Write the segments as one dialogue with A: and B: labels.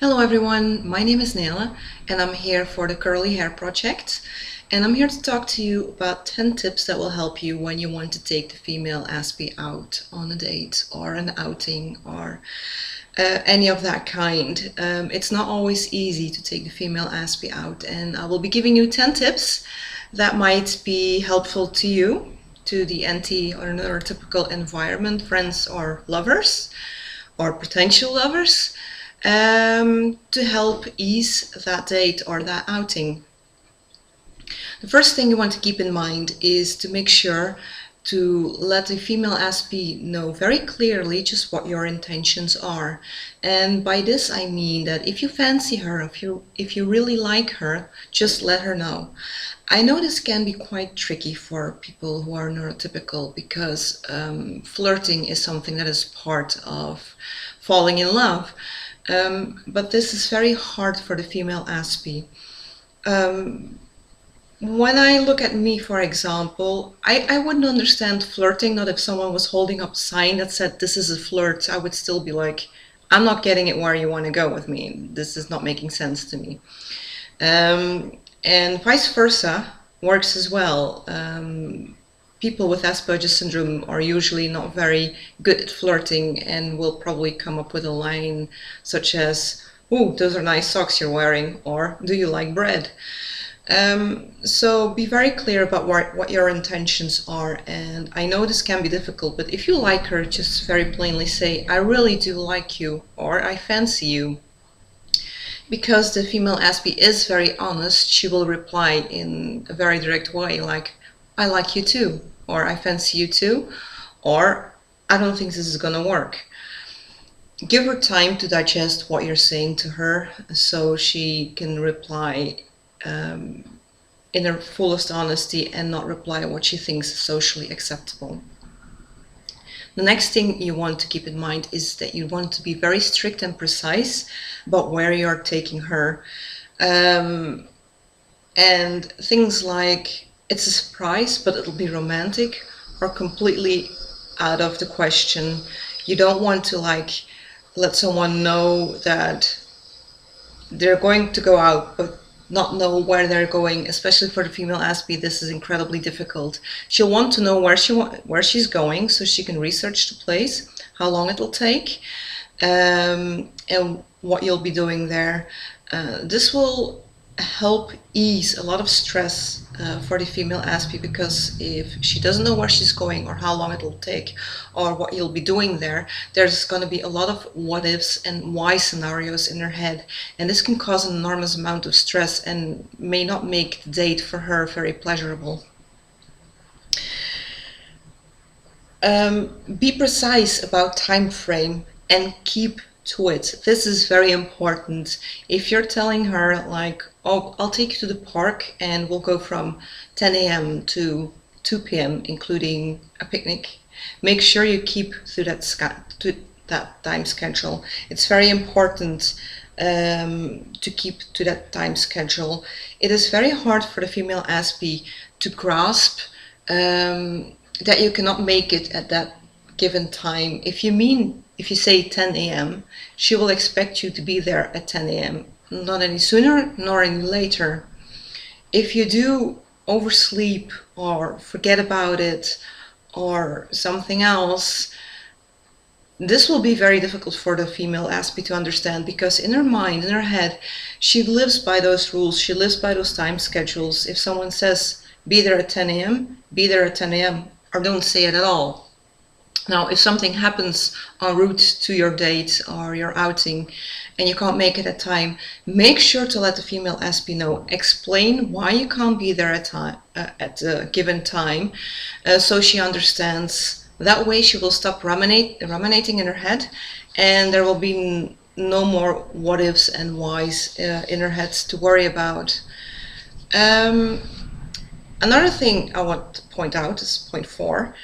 A: Hello everyone, my name is Nele and I'm here for the Curly Hair Project, and I'm here to talk to you about 10 tips that will help you when you want to take the female Aspie out on a date or an outing or any of that kind. It's not always easy to take the female Aspie out, and I will be giving you 10 tips that might be helpful to you, to the NT or neurotypical environment, friends or lovers or potential lovers, to help ease that date or that outing. The first thing you want to keep in mind is to make sure to let the female Aspie know very clearly just what your intentions are. And by this I mean that if you fancy her, if you really like her, just let her know. I know this can be quite tricky for people who are neurotypical because flirting is something that is part of falling in love. But this is very hard for the female Aspie. When I look at me, for example, I wouldn't understand flirting, not if someone was holding up a sign that said this is a flirt. I would still be like, I'm not getting it where you want to go with me. This is not making sense to me. And vice versa works as well. People with Asperger's syndrome are usually not very good at flirting and will probably come up with a line such as, "Oh, those are nice socks you're wearing," or "Do you like bread?" So be very clear about what your intentions are. And I know this can be difficult, but if you like her, just very plainly say, "I really do like you," or "I fancy you." Because the female Aspie is very honest, she will reply in a very direct way, like, "I like you too," or "I fancy you too," or "I don't think this is gonna work." Give her time to digest what you're saying to her so she can reply in her fullest honesty and not reply what she thinks is socially acceptable. The next thing you want to keep in mind is that you want to be very strict and precise about where you're taking her. And things like, "It's a surprise, but it'll be romantic," are completely out of the question. You don't want to let someone know that they're going to go out, but not know where they're going. Especially for the female Aspie, this is incredibly difficult. She'll want to know where she's going so she can research the place, how long it'll take, and what you'll be doing there. This will help ease a lot of stress for the female Aspie, because if she doesn't know where she's going or how long it'll take or what you'll be doing there, there's going to be a lot of what ifs and why scenarios in her head, and this can cause an enormous amount of stress and may not make the date for her very pleasurable. Be precise about time frame and keep to it. This is very important. If you're telling her like, "Oh, I'll take you to the park and we'll go from 10 a.m. to 2 p.m. including a picnic," make sure you keep to that time schedule. It's very important to keep to that time schedule. It is very hard for the female Aspie to grasp that you cannot make it at that given time. If you say 10 a.m., she will expect you to be there at 10 a.m., not any sooner nor any later. If you do oversleep or forget about it or something else, this will be very difficult for the female Aspie to understand, because in her mind, in her head, she lives by those rules, she lives by those time schedules. If someone says, "Be there at 10 a.m., be there at 10 a.m., or don't say it at all. Now, if something happens en route to your date or your outing and you can't make it at time, make sure to let the female Aspie know. Explain why you can't be there at a given time, so she understands. That way she will stop ruminating in her head, and there will be no more what ifs and whys in her head to worry about. Another thing I want to point out is point 4.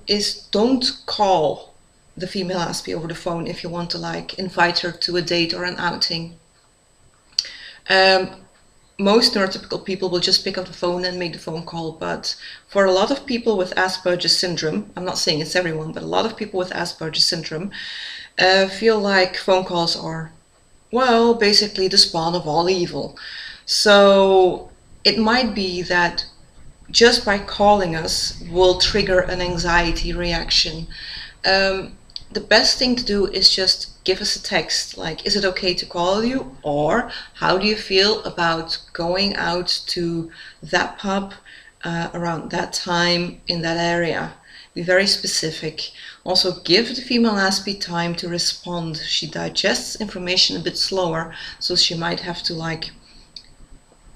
A: Is don't call the female Aspie over the phone if you want to invite her to a date or an outing. Most neurotypical people will just pick up the phone and make the phone call, but for a lot of people with Asperger's syndrome, I'm not saying it's everyone, but a lot of people with Asperger's syndrome feel like phone calls are Well, basically the spawn of all evil. So it might be that just by calling us will trigger an anxiety reaction. Um, the best thing to do is just give us a text like, is it okay to call you? Or how do you feel about going out to that pub around that time in that area? Be very specific. Also, give the female Aspie time to respond. She digests information a bit slower, so she might have to like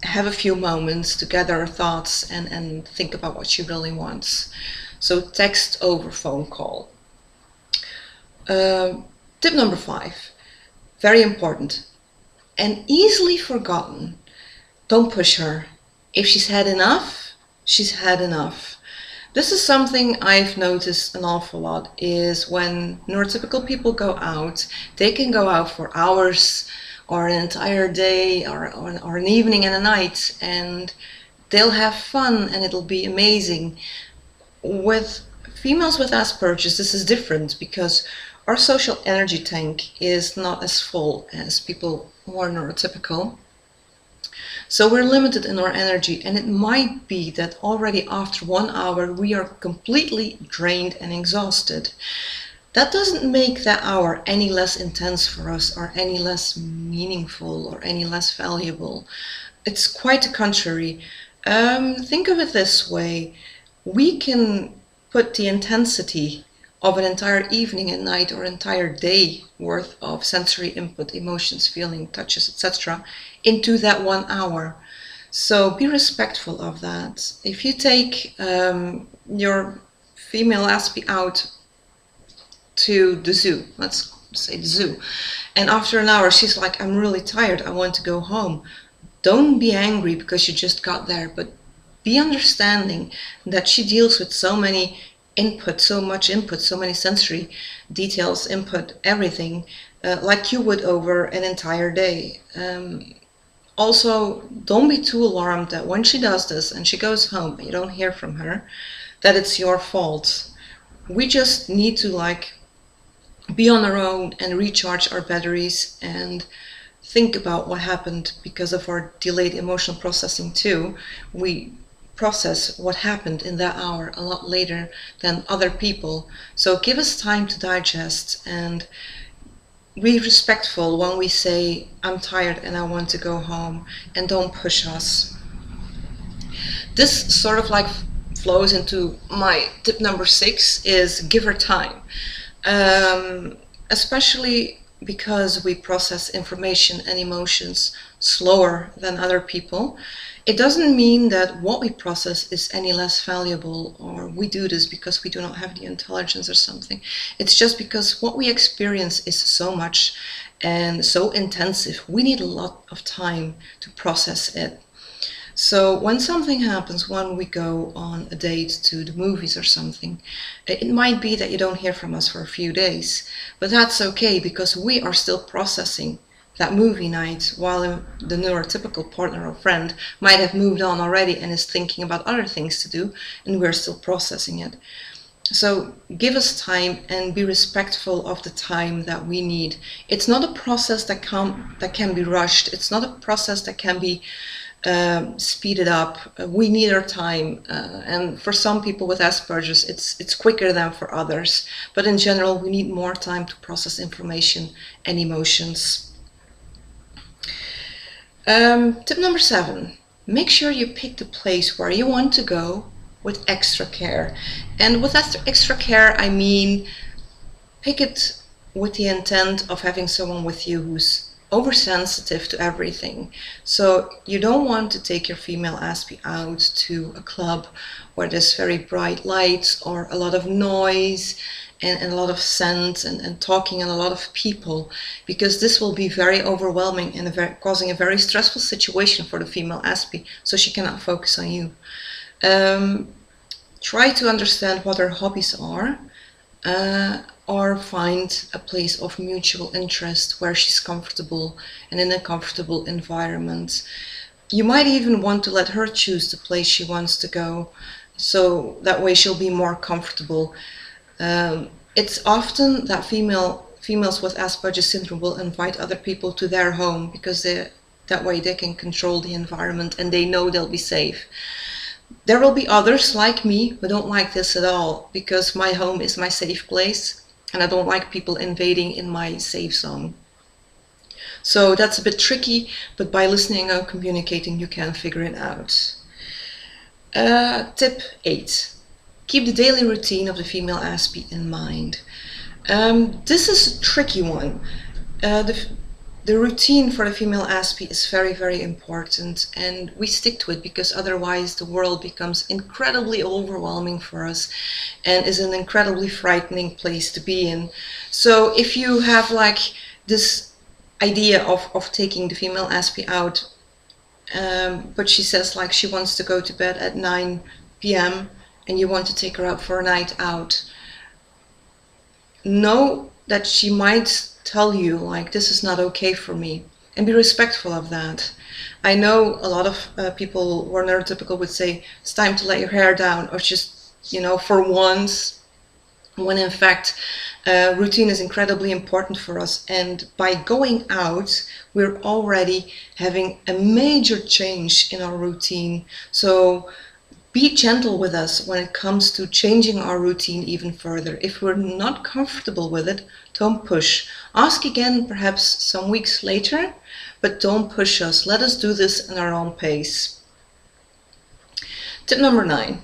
A: have a few moments to gather her thoughts and think about what she really wants. So text over phone call. Tip number 5, very important and easily forgotten. Don't push her. If she's had enough, she's had enough. This is something I've noticed an awful lot, is when neurotypical people go out, they can go out for hours or an entire day or an evening and a night, and they'll have fun and it'll be amazing. With females with Asperger's, this is different because our social energy tank is not as full as people who are neurotypical. So we're limited in our energy, and it might be that already after 1 hour we are completely drained and exhausted. That doesn't make that hour any less intense for us or any less meaningful or any less valuable. It's quite the contrary. Think of it this way. We can put the intensity of an entire evening and night or entire day worth of sensory input, emotions, feeling, touches, etc. into that 1 hour. So be respectful of that. If you take your female Aspie out to the zoo, let's say the zoo, and after an hour she's like, I'm really tired, I want to go home. Don't be angry because you just got there, but be understanding that she deals with so many input, so much input, so many sensory details, input, everything, like you would over an entire day. Also, don't be too alarmed that when she does this and she goes home and you don't hear from her, that it's your fault. We just need to like be on our own and recharge our batteries and think about what happened because of our delayed emotional processing too. We process what happened in that hour a lot later than other people. So give us time to digest and be respectful when we say, I'm tired and I want to go home, and don't push us. This sort of like flows into my tip number 6, is give her time. Especially because we process information and emotions slower than other people. It doesn't mean that what we process is any less valuable, or we do this because we do not have the intelligence or something. It's just because what we experience is so much and so intensive. We need a lot of time to process it. So when something happens, when we go on a date to the movies or something, it might be that you don't hear from us for a few days, but that's okay because we are still processing that movie night, while the neurotypical partner or friend might have moved on already and is thinking about other things to do, and we're still processing it. So give us time and be respectful of the time that we need. It's not a process that can be rushed. It's not a process that can be speeded up. We need our time, and for some people with Asperger's, it's quicker than for others. But in general, we need more time to process information and emotions. Tip number 7, make sure you pick the place where you want to go with extra care. And with extra care, I mean pick it with the intent of having someone with you who's oversensitive to everything. So you don't want to take your female Aspie out to a club where there's very bright lights or a lot of noise and a lot of scent and talking and a lot of people, because this will be very overwhelming and causing a very stressful situation for the female Aspie, so she cannot focus on you. Try to understand what her hobbies are, or find a place of mutual interest where she's comfortable and in a comfortable environment. You might even want to let her choose the place she wants to go, so that way she'll be more comfortable. It's often that females with Asperger's syndrome will invite other people to their home because that way they can control the environment and they know they'll be safe. There will be others like me who don't like this at all because my home is my safe place and I don't like people invading in my safe zone. So that's a bit tricky, but by listening and communicating, you can figure it out. Tip 8. Keep the daily routine of the female Aspie in mind. This is a tricky one. The routine for the female Aspie is very, very important, and we stick to it because otherwise the world becomes incredibly overwhelming for us and is an incredibly frightening place to be in. So if you have like this idea of taking the female Aspie out, but she says like she wants to go to bed at 9 p.m. and you want to take her out for a night out, know that she might tell you like this is not okay for me, and be respectful of that. I know a lot of people who are neurotypical would say it's time to let your hair down, or just, you know, for once, when in fact routine is incredibly important for us, and by going out we're already having a major change in our routine. So be gentle with us when it comes to changing our routine even further. If we're not comfortable with it, don't push. Ask again perhaps some weeks later, but don't push us. Let us do this in our own pace. Tip number 9.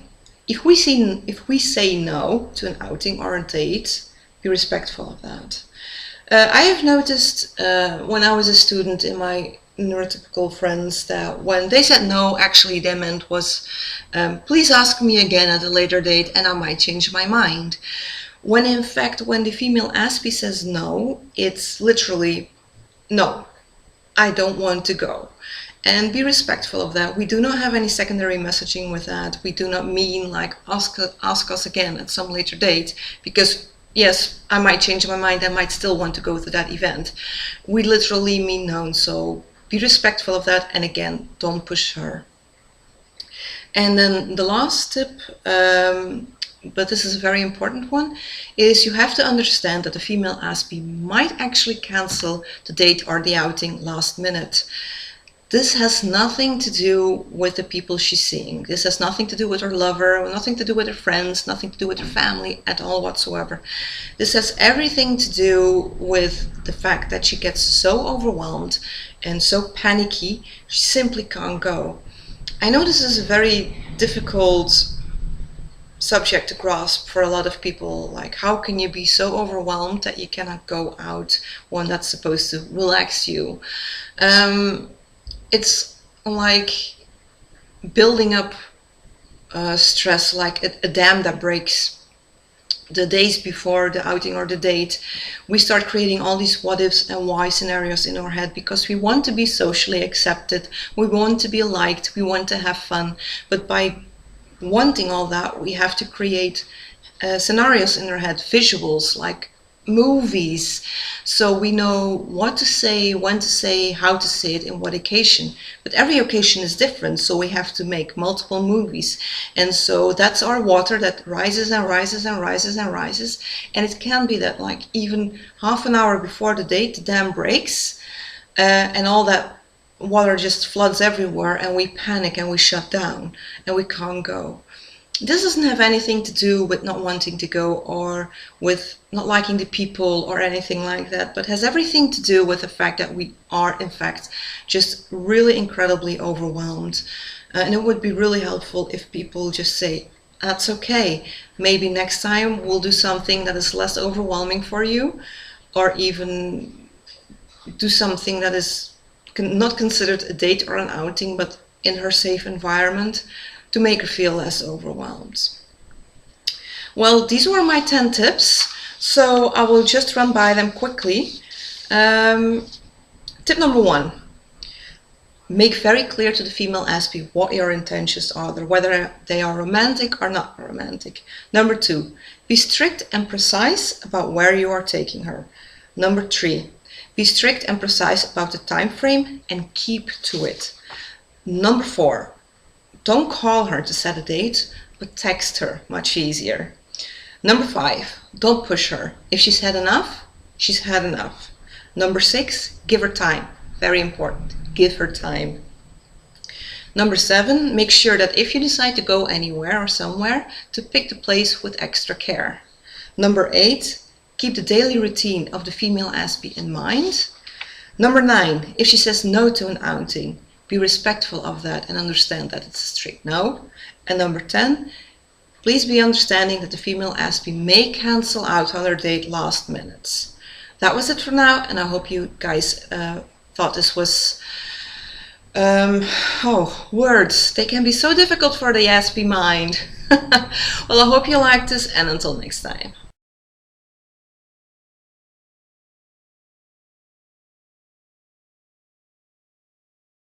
A: If we say no to an outing or a date, be respectful of that. I have noticed when I was a student in my neurotypical friends that when they said no, actually they meant was please ask me again at a later date and I might change my mind. When in fact, when the female Aspie says no, it's literally no, I don't want to go. And be respectful of that. We do not have any secondary messaging with that. We do not mean like ask us again at some later date, because yes, I might change my mind, I might still want to go to that event. We literally mean no, so be respectful of that, and again, don't push her. And then the last tip, but this is a very important one, is you have to understand that the female Aspie might actually cancel the date or the outing last minute. This has nothing to do with the people she's seeing. This has nothing to do with her lover, nothing to do with her friends, nothing to do with her family at all whatsoever. This has everything to do with the fact that she gets so overwhelmed and so panicky, she simply can't go. I know this is a very difficult subject to grasp for a lot of people. Like, how can you be so overwhelmed that you cannot go out when that's supposed to relax you? It's like building up stress, like a dam that breaks. The days before the outing or the date, we start creating all these what ifs and why scenarios in our head because we want to be socially accepted, we want to be liked, we want to have fun. But by wanting all that, we have to create scenarios in our head, visuals like movies, so we know what to say, when to say, how to say it, in what occasion. But every occasion is different, so we have to make multiple movies, and so that's our water that rises and rises and rises and rises. And it can be that like even half an hour before the date the dam breaks, and all that water just floods everywhere, and we panic and we shut down and we can't go. This doesn't have anything to do with not wanting to go or with not liking the people or anything like that, but has everything to do with the fact that we are in fact just really incredibly overwhelmed. And it would be really helpful if people just say, that's okay, maybe next time we'll do something that is less overwhelming for you, or even do something that is not considered a date or an outing, but in her safe environment, to make her feel less overwhelmed. Well, these were my 10 tips, so I will just run by them quickly. Tip number 1, make very clear to the female Aspie what your intentions are, whether they are romantic or not romantic. Number 2, be strict and precise about where you are taking her. Number 3, be strict and precise about the time frame and keep to it. Number 4, don't call her to set a date, but text her, much easier. Number 5, don't push her. If she's had enough, She's had enough. Number 6, give her time. Very important. Give her time. Number 7, make sure that if you decide to go anywhere or somewhere, to pick the place with extra care. Number 8, keep the daily routine of the female Aspie in mind. Number 9, if she says no to an outing, be respectful of that and understand that it's a strict no. And number 10, please be understanding that the female Aspie may cancel out on her date last minute. That was it for now, and I hope you guys thought this was... words. They can be so difficult for the Aspie mind. Well, I hope you liked this, and until next time.